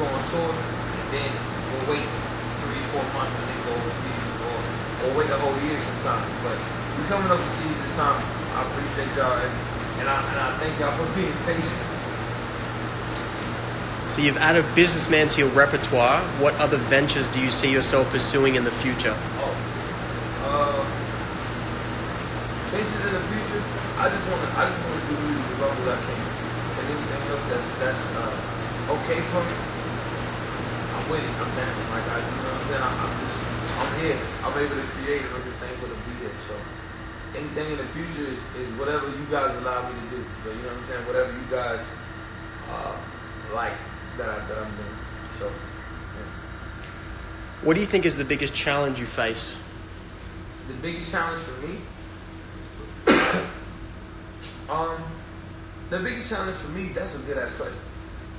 go on tour, and then we'll wait 3-4 months and then go overseas, or wait a whole year sometimes. But we coming overseas this time. I appreciate y'all, and I thank y'all for being patient. So you've added businessman to your repertoire. What other ventures do you see yourself pursuing in the future? Ventures in the future. I just want to do music as long as I can. And anything else that's okay for me, I'm with it. I'm down. Like you know what I'm saying. I'm here. I'm able to create, and I'm just thankful to be here. So anything in the future is whatever you guys allow me to do. But you know what I'm saying. Whatever you guys like that I'm doing. So. Yeah. What do you think is the biggest challenge you face? The biggest challenge for me. The biggest challenge for me, that's a good ass question.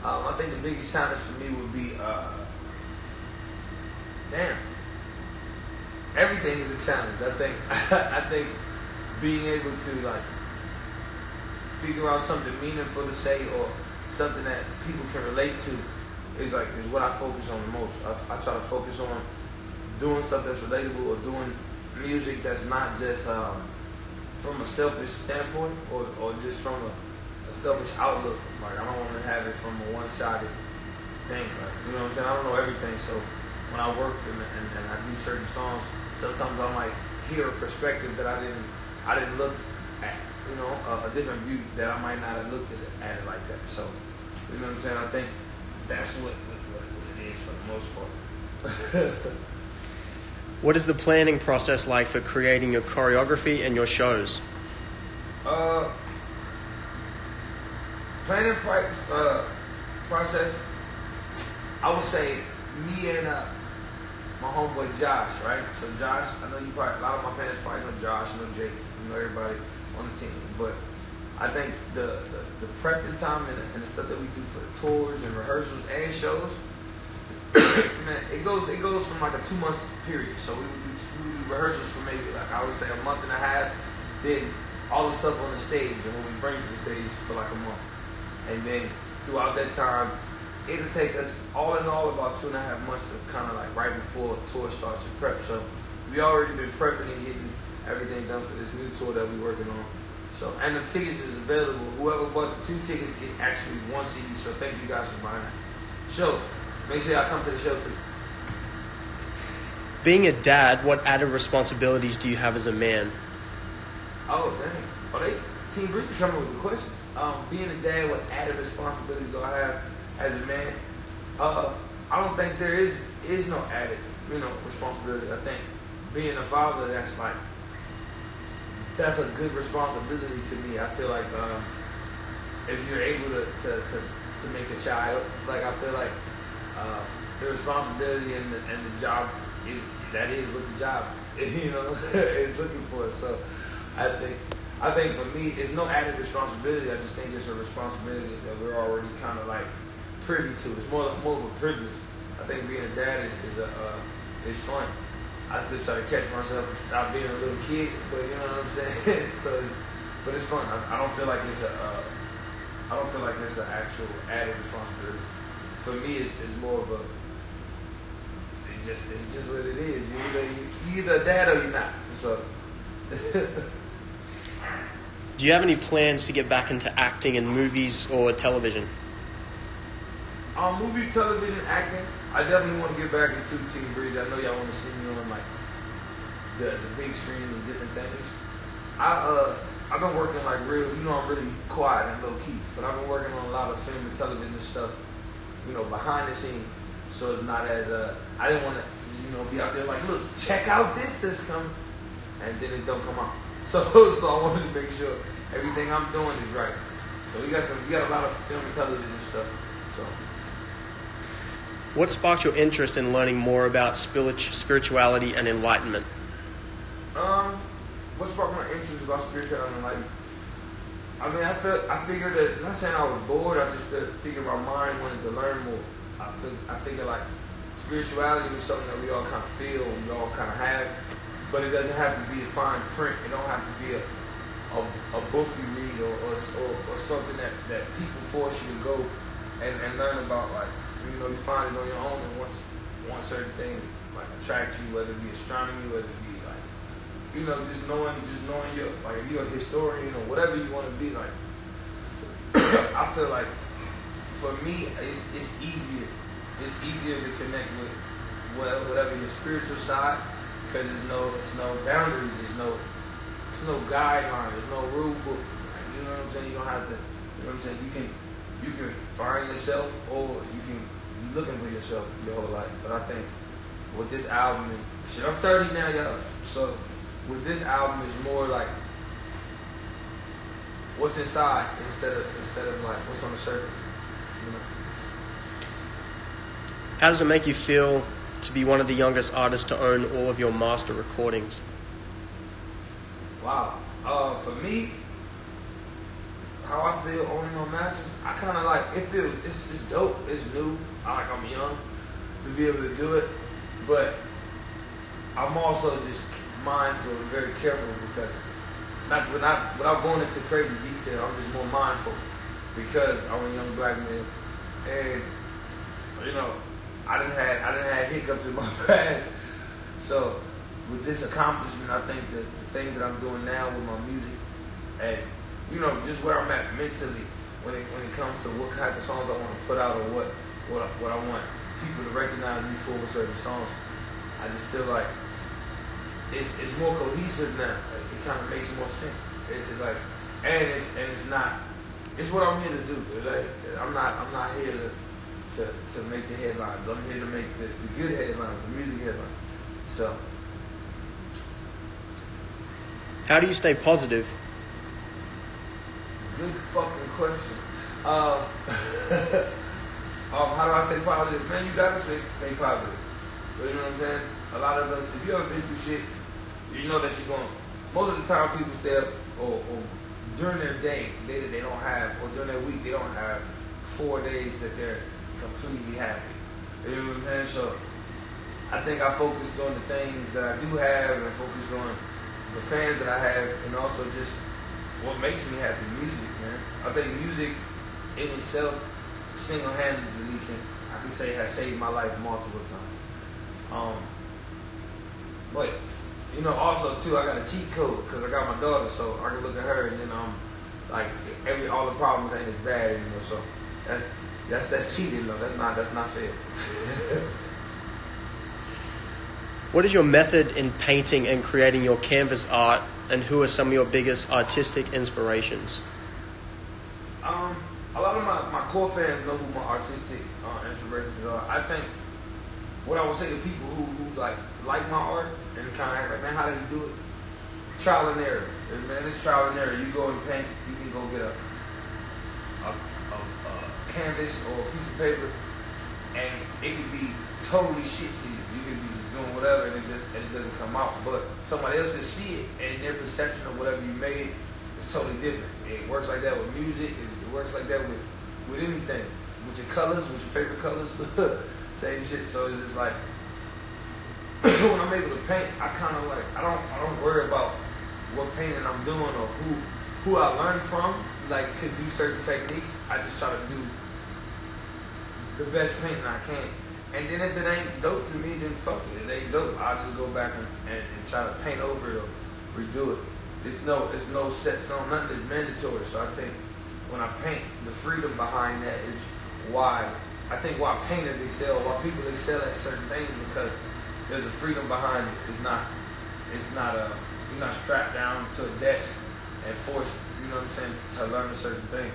I think the biggest challenge for me would be, everything is a challenge. I think being able to like figure out something meaningful to say or something that people can relate to is what I focus on the most. I try to focus on doing stuff that's relatable or doing music that's not just from a selfish standpoint or just from a selfish outlook. Like I don't want to have it from a one-sided thing. Like, you know what I'm saying? I don't know everything, so when I work and I do certain songs, sometimes I might hear a perspective that I didn't look at. You know, a different view that I might not have looked at it like that. So, you know what I'm saying? I think that's what it is for the most part. What is the planning process like for creating your choreography and your shows? Planning process, I would say me and my homeboy Josh, right? So Josh, I know a lot of my fans probably know Josh, know Jake, know everybody on the team. But I think the prepping time and the stuff that we do for the tours and rehearsals and shows, man, it goes from like a 2-month period. So we do rehearsals for maybe like I would say a month and a half, then all the stuff on the stage and when we bring to the stage for like a month. And then throughout that time, it'll take us all in all about 2.5 months to kind of like right before tour starts to prep. So we already been prepping and getting everything done for this new tour that we're working on. So, and the tickets is available. Whoever bought the 2 tickets get actually 1 CD. So thank you guys for buying that. Show. Make sure y'all come to the show too. Being a dad, what added responsibilities do you have as a man? Oh, dang. Oh, TeamBreezy coming with the questions. Being a dad, what added responsibilities do I have as a man? I don't think there is no added, responsibility. I think being a father, that's a good responsibility to me. I feel like if you're able to make a child, like I feel like the responsibility and the job is what the job is looking for. So I think for me it's no added responsibility. I just think it's a responsibility that we're already kind of like privy to. It's more of a privilege. I think being a dad is fun. I still try to catch myself and stop being a little kid, but you know what I'm saying. But it's fun. I don't feel like it's an actual added responsibility. For me, it's more of a. It's just what it is. You either a dad or you're not. So. Do you have any plans to get back into acting in movies or television? Movies, television, acting. I definitely want to get back into TeamBreezy. I know y'all want to see me on like the big screen and different things. I've been working like real. I'm really quiet and low key, but I've been working on a lot of film and television stuff. Behind the scenes. So it's not as I didn't want to be out there like, look, check out this coming, and then it don't come out. So I wanted to make sure everything I'm doing is right. So we got a lot of film and television stuff. So. What sparked your interest in learning more about spirituality and enlightenment? What sparked my interest about spirituality and enlightenment? I mean, I figured that, I'm not saying I was bored, I just figured my mind wanted to learn more. I figured like spirituality is something that we all kind of feel and we all kind of have, but it doesn't have to be a fine print. It don't have to be a book you read or something that people force you to go and learn about. Like, you find it on your own, and once one certain thing like attract you, whether it be astronomy, whether it be like, you know, just knowing your, like if you're a historian or whatever you want to be, like I feel like for me it's easier to connect with whatever your spiritual side, because there's no boundaries, there's no guideline, there's no rule book. Like, you know what I'm saying? You don't have to. You know what I'm saying? You can find yourself, or you can be looking for yourself your whole life. But I think with this album, shit, I'm 30 now, y'all. So with this album, it's more like what's inside instead of like what's on the surface. You know? How does it make you feel to be one of the youngest artists to own all of your master recordings? Wow. For me, how I feel owning my masters, I kind of like, it's dope, it's new. I'm young to be able to do it, but I'm also just mindful and very careful, because without going into crazy detail, I'm just more mindful because I'm a young black man, and you know, I didn't have hiccups in my past. So with this accomplishment, I think that the things that I'm doing now with my music, and you know, just where I'm at mentally when it comes to what type of songs I want to put out, or what I want people to recognize me for with certain songs, I just feel like it's more cohesive now. Like, it kind of makes more sense. It's like, and it's not. It's what I'm here to do. Like, I'm not here to make the headlines. I'm here to make the good headlines, the music headlines. So, how do you stay positive? Good fucking question. How do I stay positive? Man, you gotta stay positive. You know what I'm saying? A lot of us, if you ever been through shit, you know that you're going. Most of the time, people stay up or during their day, they don't have, or during their week, they don't have 4 days that they're completely happy. You know what I'm saying? So I think I focused on the things that I do have, and I focused on the fans that I have, and also just what makes me happy, music, man. I think music in itself, single-handedly, I can say has saved my life multiple times. But you know, also too, I got a cheat code because I got my daughter, so I can look at her and then like all the problems ain't as bad anymore. So that's cheating though. That's not fair. What is your method in painting and creating your canvas art, and who are some of your biggest artistic inspirations? A lot of my core fans know who my artistic inspirations are. I think what I would say to people who like my art and kind of act like, man, how did he do it? Trial and error. Man, it's trial and error. You go and paint, you can go get a canvas or a piece of paper, and it could be totally shit to you. You could be just doing whatever, and it doesn't come out. But somebody else can see it, and their perception of whatever you made is totally different. It works like that with music. It works like that with anything. With your colors, with your favorite colors, same shit. So it's just like when I'm able to paint, I kind of like I don't worry about what painting I'm doing or who I learned from, like to do certain techniques. I just try to do the best painting I can. And then if it ain't dope to me, then fuck it. It ain't dope. I'll just go back and try to paint over it or redo it. It's no set stone, nothing is mandatory. So I think when I paint, the freedom behind that is why painters excel, why people excel at certain things, because there's a freedom behind it. It's not you're not strapped down to a desk and forced, you know what I'm saying, to learn a certain thing.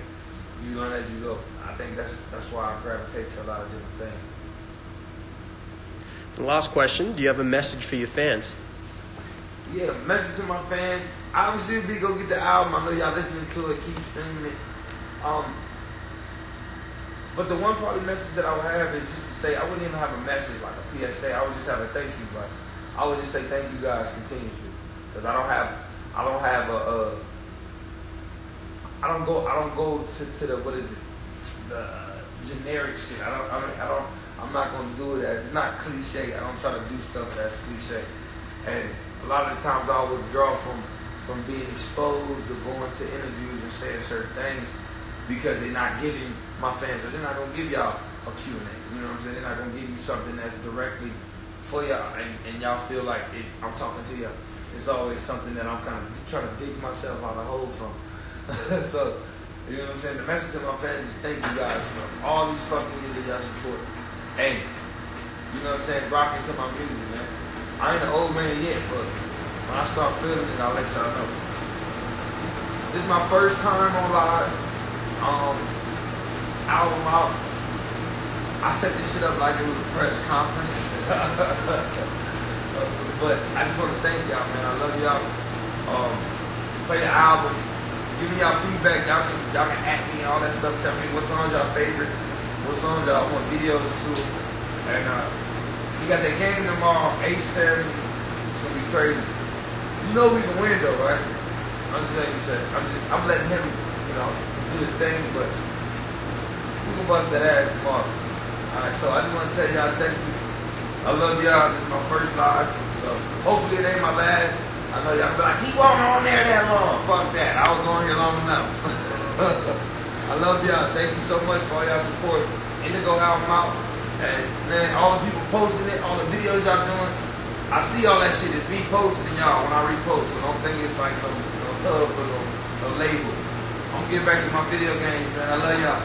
You learn as you go. I think that's why I gravitate to a lot of different things. The last question, do you have a message for your fans? Yeah, message to my fans. Obviously, be go get the album. I know y'all listening to it, keep streaming it. But the one part of the message that I would have is just to say, I wouldn't even have a message like a PSA. I would just have a thank you. Like, I would just say thank you guys continuously, because I don't go to the, what is it, the generic shit. I'm not gonna do it. It's not cliche. I don't try to do stuff that's cliche. And a lot of the times I'll withdraw from being exposed or going to interviews and saying certain things because they're not giving my fans, or they're not gonna give y'all a Q&A. You know what I'm saying? They're not gonna give you something that's directly for y'all, and y'all feel like I'm talking to you. It's always something that I'm kind of trying to dig myself out of the hole from. So, you know what I'm saying? The message to my fans is thank you guys for all these fucking years that y'all support. And, you know what I'm saying? Rocking to my music, man. I ain't an old man yet, but when I start feeling it, I'll let y'all know. This is my first time on live. Album out. I set this shit up like it was a press conference. But I just want to thank y'all, man. I love y'all. Play the album. Give me y'all feedback. Y'all can at me and all that stuff. Tell me what songs y'all favorite. What songs y'all want videos to. And we got that game tomorrow. Ace Family. It's gonna be crazy. You know we can win though, right? I'm just letting you say. I'm letting him, do his thing, but we can bust that ass tomorrow. Alright, so I just want to tell y'all thank you. I love y'all. This is my first live, so hopefully it ain't my last. I know y'all be like, he wasn't on there that long. Fuck that. I was on here long enough. I love y'all. Thank you so much for all y'all support. Indigo album out. And man, all the people posting it, all the videos y'all doing. I see all that shit. It's me posting y'all when I repost. So don't think it's like no hub or no label. I'm getting back to my video games, man. I love y'all.